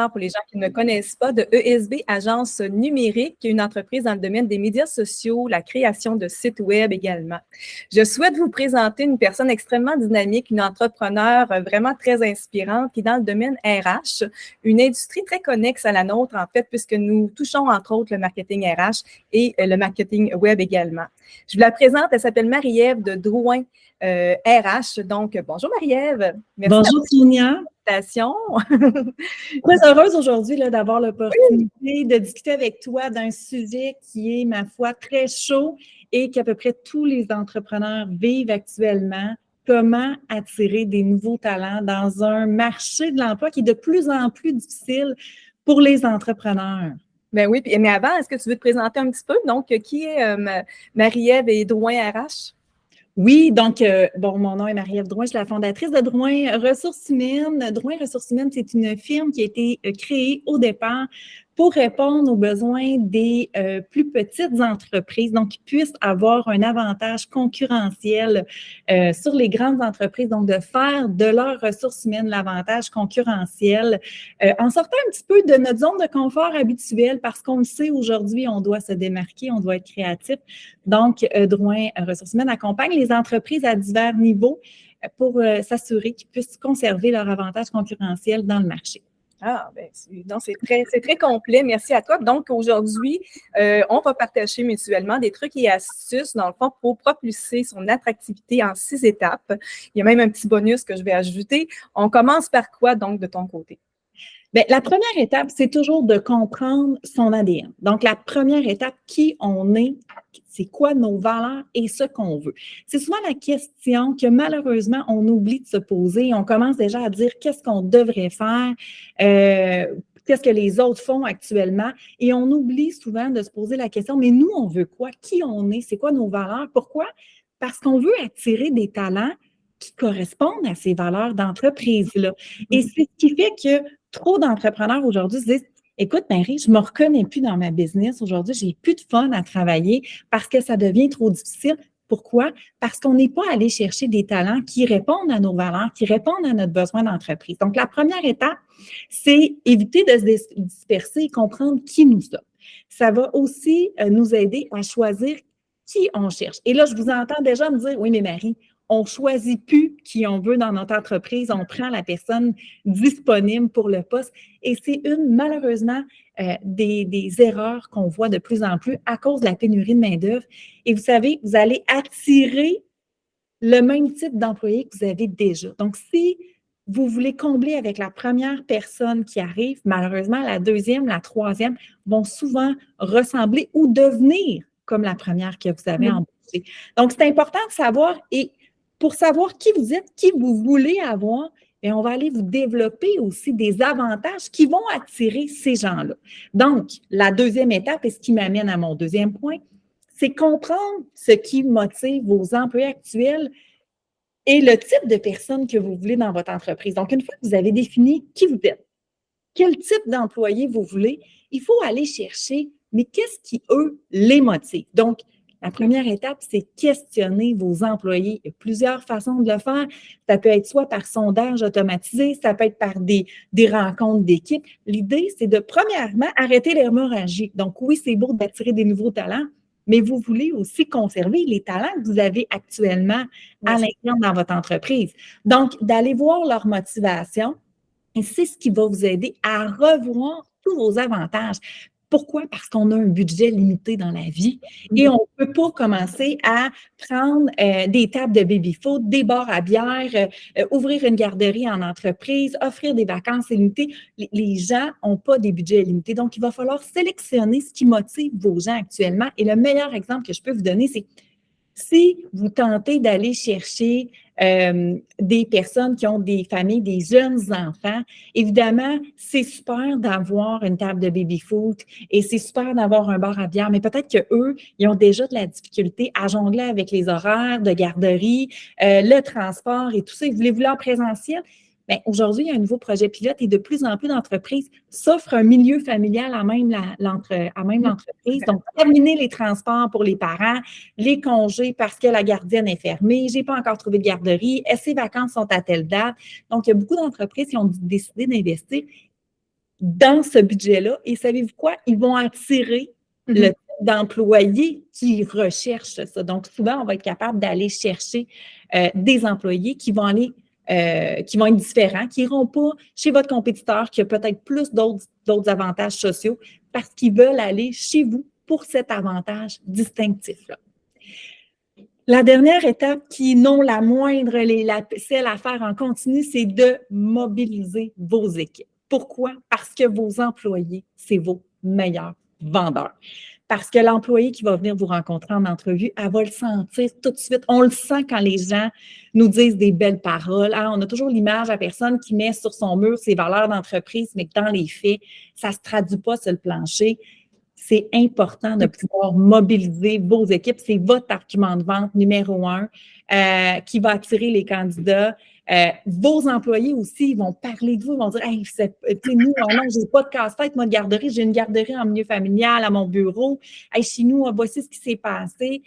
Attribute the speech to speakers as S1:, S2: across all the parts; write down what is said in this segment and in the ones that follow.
S1: entrepreneur, pour les gens qui ne connaissent pas, de ESB Agence Numérique, qui est une entreprise dans le domaine des médias sociaux, la création de sites web également. Je souhaite vous présenter une personne extrêmement dynamique, une entrepreneure vraiment très inspirante qui est dans le domaine RH, une industrie très connexe à la nôtre, en fait, puisque nous touchons entre autres le marketing RH et le marketing web également. Je vous la présente, elle s'appelle Marie-Ève de Drouin RH. Donc, bonjour Marie-Ève.
S2: Merci. Bonjour Sonia.
S1: Très
S2: heureuse aujourd'hui d'avoir l'opportunité de discuter avec toi d'un sujet qui est, ma foi, très chaud et qu'à peu près tous les entrepreneurs vivent actuellement. Comment attirer des nouveaux talents dans un marché de l'emploi qui est de plus en plus difficile pour les entrepreneurs?
S1: Ben oui, mais avant, est-ce que tu veux te présenter un petit peu? Donc, qui est Marie-Ève et Drouin RH?
S2: Oui, donc, mon nom est Marie-Ève Drouin, je suis la fondatrice de Drouin Ressources Humaines. Drouin Ressources Humaines, c'est une firme qui a été créée au départ pour répondre aux besoins des plus petites entreprises, donc qui puissent avoir un avantage concurrentiel sur les grandes entreprises, donc de faire de leurs ressources humaines l'avantage concurrentiel en sortant un petit peu de notre zone de confort habituelle parce qu'on le sait aujourd'hui, on doit se démarquer, on doit être créatif. Donc, Drouin Ressources Humaines accompagne les entreprises à divers niveaux pour s'assurer qu'ils puissent conserver leur avantage concurrentiel dans le marché.
S1: Ah, bien, c'est très complet. Merci à toi. Donc, aujourd'hui, on va partager mutuellement des trucs et astuces, dans le fond, pour propulser son attractivité en 6 étapes. Il y a même un petit bonus que je vais ajouter. On commence par quoi, donc, de ton côté?
S2: Bien, la première étape, c'est toujours de comprendre son ADN. Donc, la première étape, qui on est, c'est quoi nos valeurs et ce qu'on veut. C'est souvent la question que malheureusement, on oublie de se poser. On commence déjà à dire qu'est-ce qu'on devrait faire, qu'est-ce que les autres font actuellement. Et on oublie souvent de se poser la question, mais nous, on veut quoi? Qui on est? C'est quoi nos valeurs? Pourquoi? Parce qu'on veut attirer des talents qui correspondent à ces valeurs d'entreprise-là. Et c'est ce qui fait que trop d'entrepreneurs aujourd'hui se disent « Écoute, Marie, je ne me reconnais plus dans ma business. Aujourd'hui, j'ai plus de fun à travailler parce que ça devient trop difficile. » Pourquoi? Parce qu'on n'est pas allé chercher des talents qui répondent à nos valeurs, qui répondent à notre besoin d'entreprise. Donc, la première étape, c'est éviter de se disperser et comprendre qui nous sommes. Ça va aussi nous aider à choisir qui on cherche. Et là, je vous entends déjà me dire « Oui, mais Marie, on ne choisit plus qui on veut dans notre entreprise, on prend la personne disponible pour le poste. » Et c'est malheureusement, des erreurs qu'on voit de plus en plus à cause de la pénurie de main-d'œuvre. Et vous savez, vous allez attirer le même type d'employé que vous avez déjà. Donc, si vous voulez combler avec la première personne qui arrive, malheureusement, la deuxième, la troisième vont souvent ressembler ou devenir comme la première que vous avez embauchée. Donc, c'est important de savoir et pour savoir qui vous êtes, qui vous voulez avoir, et on va aller vous développer aussi des avantages qui vont attirer ces gens-là. Donc, la deuxième étape, et ce qui m'amène à mon deuxième point, c'est comprendre ce qui motive vos employés actuels et le type de personne que vous voulez dans votre entreprise. Donc, une fois que vous avez défini qui vous êtes, quel type d'employé vous voulez, il faut aller chercher, mais qu'est-ce qui, eux, les motive? Donc, la première étape, c'est questionner vos employés. Il y a plusieurs façons de le faire. Ça peut être soit par sondage automatisé, ça peut être par des rencontres d'équipe. L'idée, c'est de, premièrement, arrêter l'hémorragie. Donc, oui, c'est beau d'attirer des nouveaux talents, mais vous voulez aussi conserver les talents que vous avez actuellement à l'intérieur dans votre entreprise. Donc, d'aller voir leur motivation, et c'est ce qui va vous aider à revoir tous vos avantages. Pourquoi? Parce qu'on a un budget limité dans la vie et on ne peut pas commencer à prendre des tables de baby-food, des bars à bière, ouvrir une garderie en entreprise, offrir des vacances illimitées. Les gens n'ont pas des budgets limités. Donc, il va falloir sélectionner ce qui motive vos gens actuellement. Et le meilleur exemple que je peux vous donner, c'est si vous tentez d'aller chercher des personnes qui ont des familles, des jeunes enfants, évidemment, c'est super d'avoir une table de baby-foot et c'est super d'avoir un bar à bière, mais peut-être qu'eux, ils ont déjà de la difficulté à jongler avec les horaires de garderie, le transport et tout ça. Ils voulaient en présentiel. Bien, aujourd'hui, il y a un nouveau projet pilote et de plus en plus d'entreprises s'offrent un milieu familial à même l'entreprise. Donc, terminer les transports pour les parents, les congés parce que la gardienne est fermée, je n'ai pas encore trouvé de garderie, ces vacances sont à telle date. Donc, il y a beaucoup d'entreprises qui ont décidé d'investir. dans ce budget-là. Et savez-vous quoi? Ils vont attirer le type d'employés qui recherchent ça. Donc, souvent, on va être capable d'aller chercher des employés qui vont être différents, qui n'iront pas chez votre compétiteur qui a peut-être plus d'autres avantages sociaux parce qu'ils veulent aller chez vous pour cet avantage distinctif-là. La dernière étape, qui non la moindre, celle à faire en continu, c'est de mobiliser vos équipes. Pourquoi? Parce que vos employés, c'est vos meilleurs vendeurs. Parce que l'employé qui va venir vous rencontrer en entrevue, elle va le sentir tout de suite. On le sent quand les gens nous disent des belles paroles. Ah, on a toujours l'image à la personne qui met sur son mur ses valeurs d'entreprise, mais que dans les faits, ça ne se traduit pas sur le plancher. C'est important de pouvoir mobiliser vos équipes. C'est votre argument de vente numéro 1 qui va attirer les candidats. Vos employés aussi, ils vont parler de vous, ils vont dire « Hey, nous, non, je n'ai pas de casse-tête, moi, de garderie, j'ai une garderie en milieu familial à mon bureau. Hey, chez nous, voici ce qui s'est passé.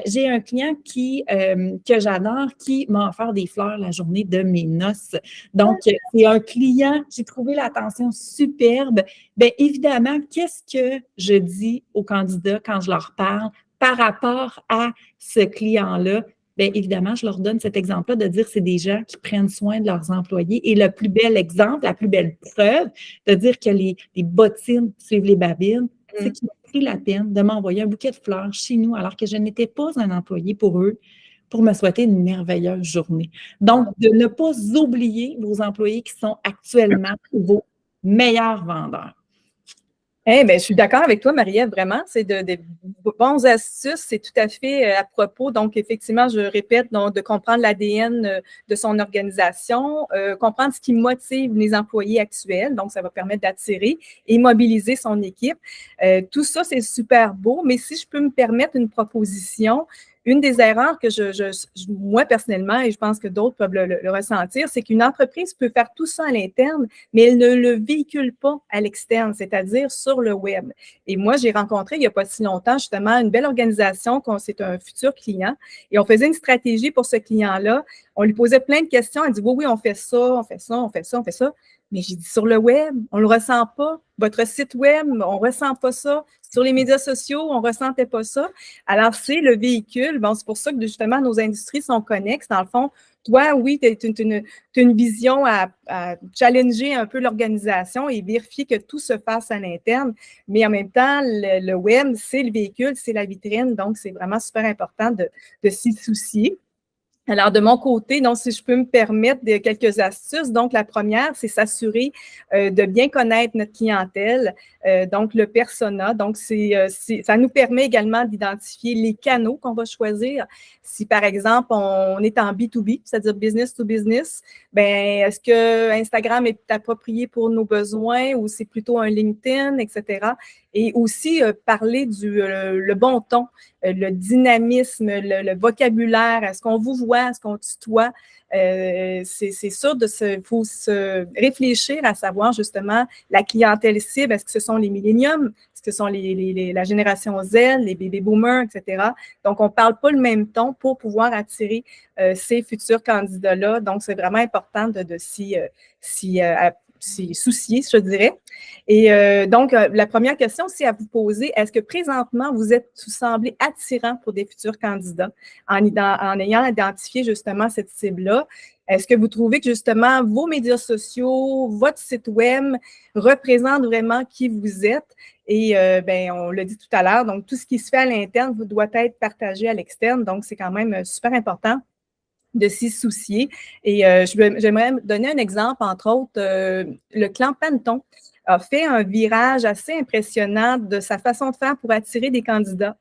S2: J'ai un client que j'adore qui m'a offert des fleurs la journée de mes noces. Donc, c'est un client, j'ai trouvé l'attention superbe. Bien, évidemment, qu'est-ce que je dis aux candidats quand je leur parle par rapport à ce client-là? Bien, évidemment, je leur donne cet exemple-là de dire que c'est des gens qui prennent soin de leurs employés. Et le plus bel exemple, la plus belle preuve de dire que les bottines suivent les babines, c'est qu'ils ont pris la peine de m'envoyer un bouquet de fleurs chez nous alors que je n'étais pas un employé pour eux, pour me souhaiter une merveilleuse journée. Donc, de ne pas oublier vos employés qui sont actuellement vos meilleurs vendeurs.
S1: Eh bien, je suis d'accord avec toi, Marie-Ève, vraiment. C'est de bons astuces, c'est tout à fait à propos. Donc, effectivement, je répète, donc, de comprendre l'ADN de son organisation, comprendre ce qui motive les employés actuels. Donc, ça va permettre d'attirer et mobiliser son équipe. Tout ça, c'est super beau. Mais si je peux me permettre une proposition, une des erreurs que moi, personnellement, et je pense que d'autres peuvent le ressentir, c'est qu'une entreprise peut faire tout ça à l'interne, mais elle ne le véhicule pas à l'externe, c'est-à-dire sur le web. Et moi, j'ai rencontré il n'y a pas si longtemps, justement, une belle organisation, c'est un futur client, et on faisait une stratégie pour ce client-là. On lui posait plein de questions. Elle dit, oui, on fait ça, on fait ça, on fait ça, on fait ça. Mais j'ai dit, sur le web, on ne le ressent pas. Votre site web, on ne ressent pas ça. Sur les médias sociaux, on ne ressentait pas ça. Alors, c'est le véhicule. Bon, c'est pour ça que, justement, nos industries sont connexes. Dans le fond, toi, oui, tu as une vision à challenger un peu l'organisation et vérifier que tout se fasse à l'interne. Mais en même temps, le web, c'est le véhicule, c'est la vitrine. Donc, c'est vraiment super important de s'y soucier. Alors, de mon côté, donc, si je peux me permettre quelques astuces, donc la première, c'est s'assurer de bien connaître notre clientèle, donc le persona. Donc, ça nous permet également d'identifier les canaux qu'on va choisir. Si, par exemple, on est en B2B, c'est-à-dire business to business, bien, est-ce que Instagram est approprié pour nos besoins ou c'est plutôt un LinkedIn, etc.? Et aussi, parler le bon ton, le dynamisme, le vocabulaire, est-ce qu'on vous voit, est-ce qu'on tutoie? C'est sûr faut se réfléchir à savoir justement la clientèle cible. Est-ce que ce sont les milléniums? Est-ce que ce sont la génération Z, les baby boomers, etc.? Donc, on ne parle pas le même ton pour pouvoir attirer ces futurs candidats-là. Donc, c'est vraiment important de s'y soucier, je dirais. Et donc, la première question aussi à vous poser, est-ce que présentement, vous semblez attirant pour des futurs candidats en ayant identifié justement cette cible-là? Est-ce que vous trouvez que justement vos médias sociaux, votre site web représentent vraiment qui vous êtes? Et bien, on l'a dit tout à l'heure, donc tout ce qui se fait à l'interne doit être partagé à l'externe. Donc, c'est quand même super important de s'y soucier. Et j'aimerais donner un exemple, entre autres, le clan Panton a fait un virage assez impressionnant de sa façon de faire pour attirer des candidats.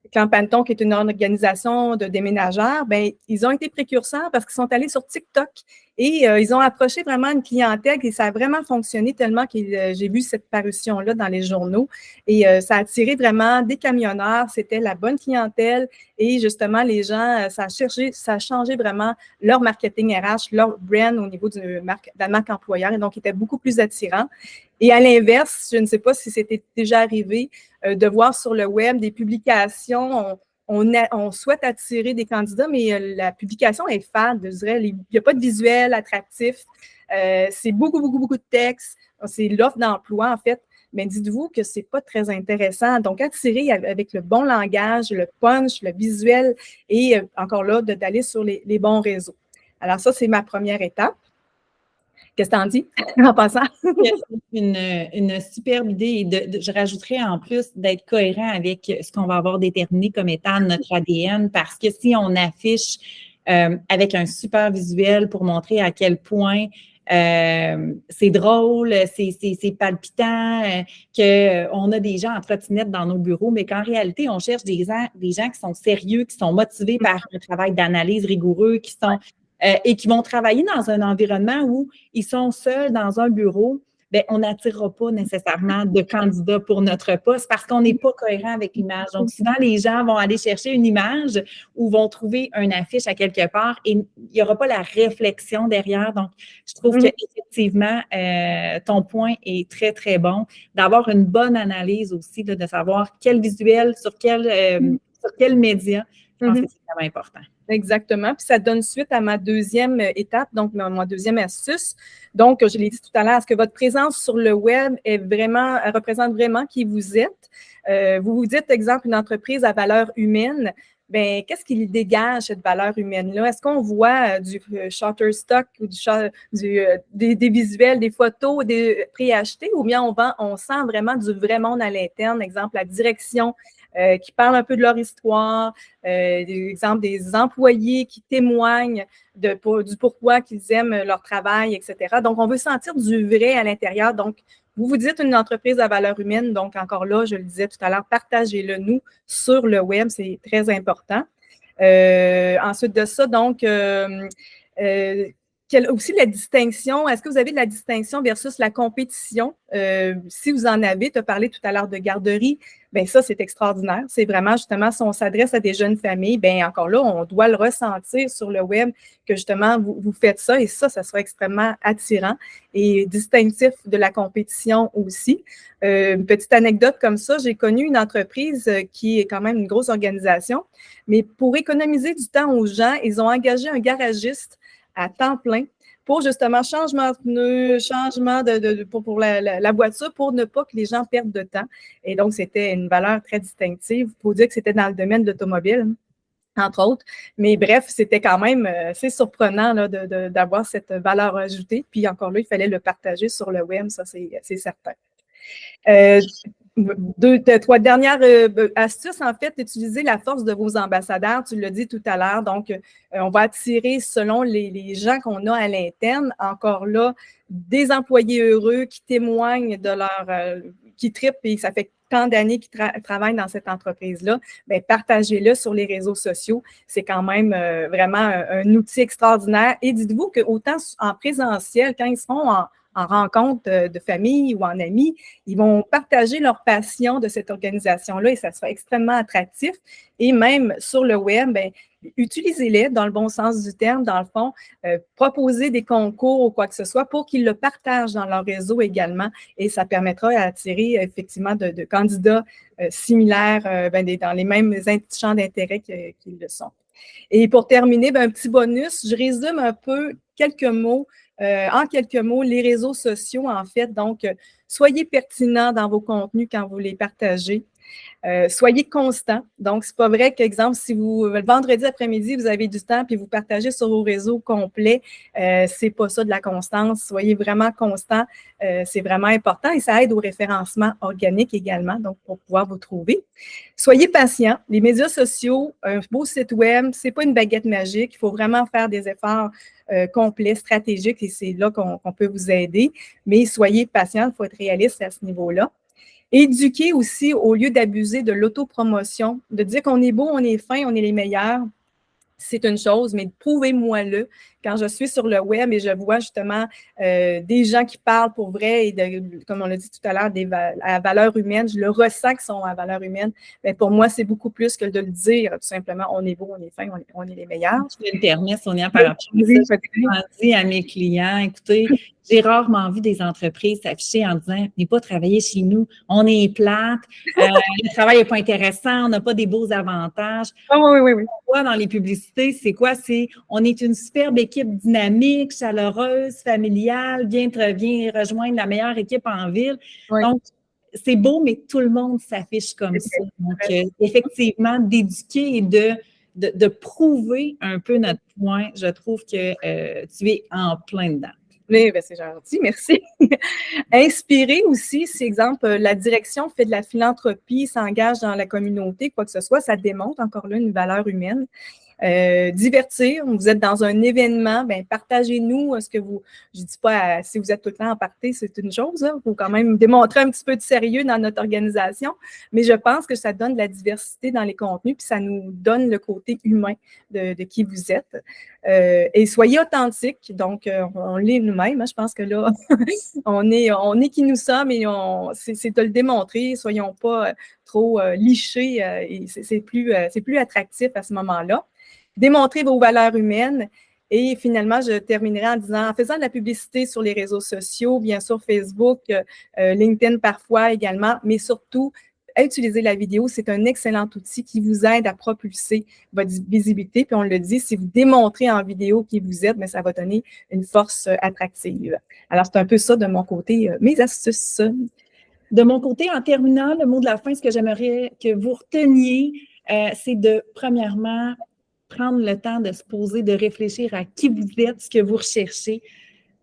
S1: Le clan Panton, qui est une organisation de déménageurs, bien, ils ont été précurseurs parce qu'ils sont allés sur TikTok et ils ont approché vraiment une clientèle et ça a vraiment fonctionné tellement que j'ai vu cette parution-là dans les journaux et ça a attiré vraiment des camionneurs, c'était la bonne clientèle et justement les gens, ça a changé vraiment leur marketing RH, leur brand au niveau de la marque employeur et donc il était beaucoup plus attirant. Et à l'inverse, je ne sais pas si c'était déjà arrivé de voir sur le web des publications, on souhaite attirer des candidats, mais la publication est fade, je dirais. Il n'y a pas de visuel attractif. C'est beaucoup, beaucoup, beaucoup de texte. C'est l'offre d'emploi, en fait. Mais dites-vous que ce n'est pas très intéressant. Donc, attirer avec le bon langage, le punch, le visuel et encore là, d'aller sur les bons réseaux. Alors, ça, c'est ma première étape. Qu'est-ce que tu en dis en passant?
S2: C'est une superbe idée. Et je rajouterais en plus d'être cohérent avec ce qu'on va avoir déterminé comme étant notre ADN, parce que si on affiche avec un super visuel pour montrer à quel point c'est drôle, c'est palpitant, qu'on a des gens en trottinette dans nos bureaux, mais qu'en réalité, on cherche des gens qui sont sérieux, qui sont motivés par un travail d'analyse rigoureux, qui sont et qui vont travailler dans un environnement où ils sont seuls dans un bureau, bien, on n'attirera pas nécessairement de candidats pour notre poste parce qu'on n'est pas cohérent avec l'image. Donc, souvent, les gens vont aller chercher une image ou vont trouver une affiche à quelque part et il n'y aura pas la réflexion derrière. Donc, je trouve qu'effectivement, ton point est très, très bon. D'avoir une bonne analyse aussi, là, de savoir quel visuel, sur quel média, je pense que c'est vraiment important.
S1: Exactement. Puis ça donne suite à ma deuxième étape, donc ma deuxième astuce. Donc, je l'ai dit tout à l'heure, est-ce que votre présence sur le web elle représente vraiment qui vous êtes? Vous vous dites, exemple, une entreprise à valeur humaine. Bien, qu'est-ce qui dégage cette valeur humaine-là? Est-ce qu'on voit du Shutterstock ou des visuels, des photos préachetées ou bien on sent vraiment du vrai monde à l'interne? Exemple, la direction qui parlent un peu de leur histoire, exemple des employés qui témoignent du pourquoi qu'ils aiment leur travail, etc. Donc, on veut sentir du vrai à l'intérieur. Donc, vous dites une entreprise à valeur humaine. Donc, encore là, je le disais tout à l'heure, partagez-le nous sur le web. C'est très important. Ensuite de ça, donc, aussi la distinction, est-ce que vous avez de la distinction versus la compétition? Si vous en avez, tu as parlé tout à l'heure de garderie, bien ça, c'est extraordinaire. C'est vraiment justement, si on s'adresse à des jeunes familles, bien encore là, on doit le ressentir sur le web que justement, vous faites ça et ça sera extrêmement attirant et distinctif de la compétition aussi. Une petite anecdote comme ça, j'ai connu une entreprise qui est quand même une grosse organisation, mais pour économiser du temps aux gens, ils ont engagé un garagiste à temps plein pour justement changement de pneus, changement pour la voiture, pour ne pas que les gens perdent de temps. Et donc, c'était une valeur très distinctive. Il faut dire que c'était dans le domaine de l'automobile, entre autres. Mais bref, c'était quand même assez surprenant là, d'avoir cette valeur ajoutée. Puis encore là, il fallait le partager sur le web, ça, c'est certain. Trois dernières astuces, en fait, utiliser la force de vos ambassadeurs, tu l'as dit tout à l'heure. Donc, on va attirer selon les gens qu'on a à l'interne, encore là, des employés heureux qui témoignent de qui trippent et ça fait tant d'années qu'ils travaillent dans cette entreprise-là. Bien, partagez-le sur les réseaux sociaux. C'est quand même vraiment un outil extraordinaire. Et dites-vous qu'autant en présentiel, quand ils seront en rencontre de famille ou en amis, ils vont partager leur passion de cette organisation-là et ça sera extrêmement attractif. Et même sur le web, bien, utilisez-les dans le bon sens du terme, dans le fond, proposez des concours ou quoi que ce soit pour qu'ils le partagent dans leur réseau également et ça permettra d'attirer effectivement de candidats similaires dans les mêmes champs d'intérêt qu'ils le sont. Et pour terminer, bien, un petit bonus, je résume un peu en quelques mots, les réseaux sociaux, en fait. Donc, soyez pertinents dans vos contenus quand vous les partagez. Soyez constant. Donc, c'est pas vrai qu'exemple, si le vendredi après-midi, vous avez du temps puis vous partagez sur vos réseaux complets, c'est pas ça de la constance. Soyez vraiment constant. C'est vraiment important et ça aide au référencement organique également, donc pour pouvoir vous trouver. Soyez patient. Les médias sociaux, un beau site web, c'est pas une baguette magique. Il faut vraiment faire des efforts complets, stratégiques et c'est là qu'on peut vous aider. Mais soyez patient, il faut être réaliste à ce niveau-là. Éduquer aussi au lieu d'abuser de l'autopromotion, de dire qu'on est beau, on est fin, on est les meilleurs. C'est une chose, mais prouvez-moi-le. Quand je suis sur le web et je vois justement des gens qui parlent pour vrai et comme on l'a dit tout à l'heure, à valeur humaine, je le ressens qu'ils sont à valeur humaine. Mais pour moi, c'est beaucoup plus que de le dire. Tout simplement, on est beau, on est fin, on est les meilleurs.
S2: Je me permets, Sonia, par rapport à ça, je dis à mes clients, écoutez, J'ai rarement vu des entreprises s'afficher en disant « Venez pas travailler chez nous, on est plate, le travail n'est pas intéressant, on n'a pas des beaux avantages. »
S1: Oui.
S2: Voit dans les publicités, c'est quoi? C'est on est une superbe équipe dynamique, chaleureuse, familiale, viens rejoindre la meilleure équipe en ville.
S1: Oui.
S2: Donc, c'est beau, mais tout le monde s'affiche comme ça. Donc, effectivement, d'éduquer et de prouver un peu notre point, je trouve que tu es en plein dedans.
S1: Oui, ben c'est gentil, merci. Inspirer aussi, si exemple, la direction fait de la philanthropie, s'engage dans la communauté, quoi que ce soit, ça démontre encore là une valeur humaine. Divertir, vous êtes dans un événement, ben partagez-nous ce que vous, je dis pas si vous êtes tout le temps en party, c'est une chose, il faut quand même démontrer un petit peu de sérieux dans notre organisation, mais je pense que ça donne de la diversité dans les contenus, puis ça nous donne le côté humain de qui vous êtes. Et soyez authentiques, donc on l'est nous-mêmes, hein, je pense que là, on est qui nous sommes et c'est de le démontrer, soyons pas trop lichés, et c'est plus attractif à ce moment-là. Démontrez vos valeurs humaines. Et finalement, je terminerai en disant, en faisant de la publicité sur les réseaux sociaux, bien sûr Facebook, LinkedIn parfois également, mais surtout, utiliser la vidéo, c'est un excellent outil qui vous aide à propulser votre visibilité. Puis on le dit, si vous démontrez en vidéo qui vous êtes, bien, ça va donner une force attractive. Alors, c'est un peu ça de mon côté, mes astuces.
S2: De mon côté, en terminant, le mot de la fin, ce que j'aimerais que vous reteniez, c'est de, premièrement, prendre le temps de se poser, de réfléchir à qui vous êtes, ce que vous recherchez,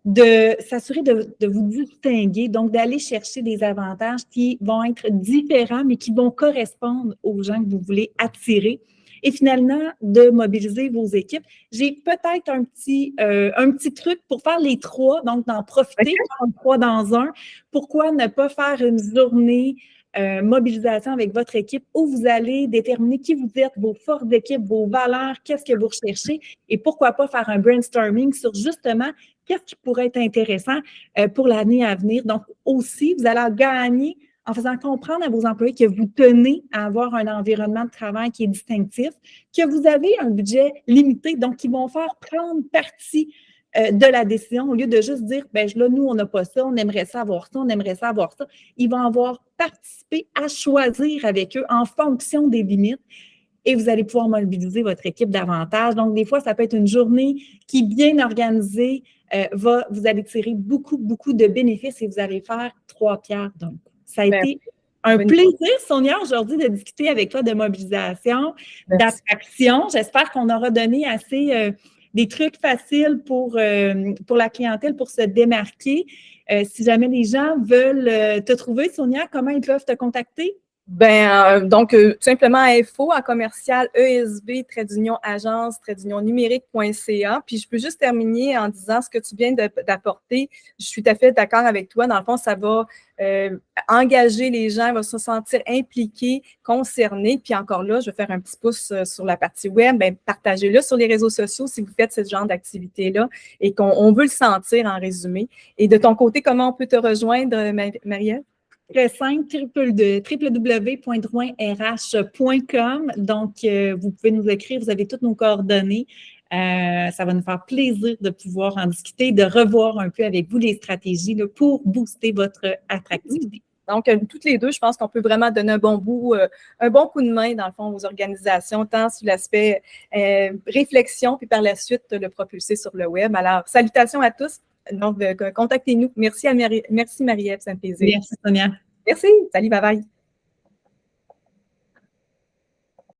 S2: de s'assurer de vous distinguer, donc d'aller chercher des avantages qui vont être différents, mais qui vont correspondre aux gens que vous voulez attirer. Et finalement, de mobiliser vos équipes. J'ai peut-être un petit truc pour faire les trois, donc d'en profiter, faire 3 dans 1. Pourquoi ne pas faire une journée mobilisation avec votre équipe où vous allez déterminer qui vous êtes, vos forces d'équipe, vos valeurs, qu'est-ce que vous recherchez et pourquoi pas faire un brainstorming sur justement qu'est-ce qui pourrait être intéressant pour l'année à venir. Donc aussi, vous allez gagner en faisant comprendre à vos employés que vous tenez à avoir un environnement de travail qui est distinctif, que vous avez un budget limité, donc ils vont faire prendre partie de la décision au lieu de juste dire, ben là, nous, on n'a pas ça, on aimerait ça avoir ça, on aimerait ça avoir ça. Ils vont avoir participé à choisir avec eux en fonction des limites et vous allez pouvoir mobiliser votre équipe davantage. Donc, des fois, ça peut être une journée qui, bien organisée, vous allez tirer beaucoup, beaucoup de bénéfices et vous allez faire 3 pierres d'un coup. Ça a été un plaisir, Sonia, aujourd'hui de discuter avec toi de mobilisation, d'attraction. J'espère qu'on aura donné assez des trucs faciles pour la clientèle, pour se démarquer. Si jamais les gens veulent te trouver, Sonia, comment ils peuvent te contacter?
S1: Donc, tout simplement info à commercial esb-agence-numérique.ca. Puis, je peux juste terminer en disant ce que tu viens d'apporter. Je suis tout à fait d'accord avec toi. Dans le fond, ça va engager les gens, ils vont se sentir impliqués, concernés. Puis encore là, je vais faire un petit pouce sur la partie web. Bien, partagez-le sur les réseaux sociaux si vous faites ce genre d'activité-là et qu'on veut le sentir en résumé. Et de ton côté, comment on peut te rejoindre, Marie-Ève?
S2: Très simple, www.drouinrh.com. Donc, vous pouvez nous écrire, vous avez toutes nos coordonnées. Ça va nous faire plaisir de pouvoir en discuter, de revoir un peu avec vous les stratégies là, pour booster votre attractivité.
S1: Donc, toutes les deux, je pense qu'on peut vraiment donner un bon coup de main, dans le fond, aux organisations, tant sur l'aspect réflexion, puis par la suite, le propulser sur le web. Alors, salutations à tous. Donc, contactez-nous. Merci Marie-Ève, c'est un plaisir.
S2: Merci Sonia.
S1: Merci. Salut, bye bye.